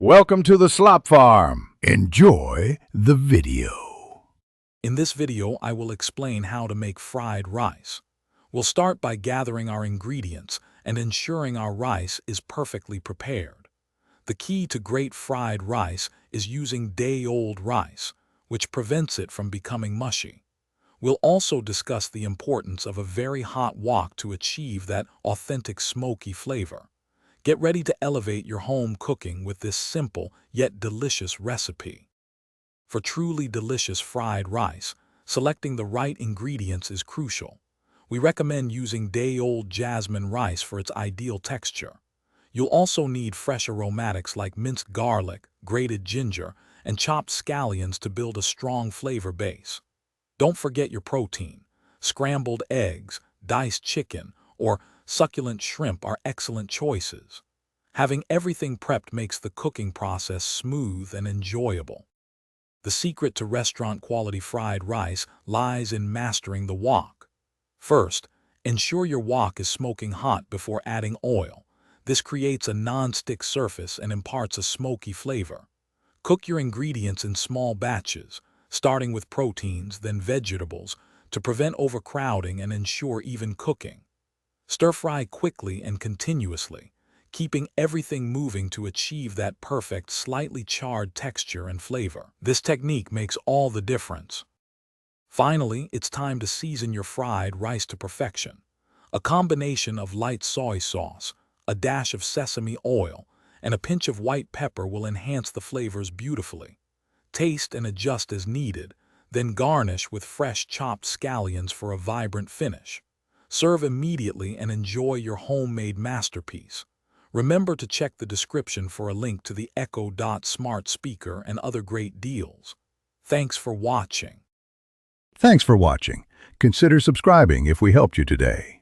Welcome to the Slop Farm. Enjoy the video. In this video, I will explain how to make fried rice. We'll start by gathering our ingredients and ensuring our rice is perfectly prepared. The key to great fried rice is using day-old rice, which prevents it from becoming mushy. We'll also discuss the importance of a very hot wok to achieve that authentic smoky flavor. Get ready to elevate your home cooking with this simple yet delicious recipe. For truly delicious fried rice, selecting the right ingredients is crucial. We recommend using day-old jasmine rice for its ideal texture. You'll also need fresh aromatics like minced garlic, grated ginger, and chopped scallions to build a strong flavor base. Don't forget your protein. Scrambled eggs, diced chicken, or succulent shrimp are excellent choices. Having everything prepped makes the cooking process smooth and enjoyable. The secret to restaurant-quality fried rice lies in mastering the wok. First, ensure your wok is smoking hot before adding oil. This creates a non-stick surface and imparts a smoky flavor. Cook your ingredients in small batches, starting with proteins, then vegetables, to prevent overcrowding and ensure even cooking. Stir-fry quickly and continuously, keeping everything moving to achieve that perfect, slightly charred texture and flavor. This technique makes all the difference. Finally, it's time to season your fried rice to perfection. A combination of light soy sauce, a dash of sesame oil, and a pinch of white pepper will enhance the flavors beautifully. Taste and adjust as needed, then garnish with fresh chopped scallions for a vibrant finish. Serve immediately and enjoy your homemade masterpiece. Remember to check the description for a link to the Echo Dot smart speaker and other great deals. Thanks for watching. Thanks for watching. Consider subscribing if we helped you today.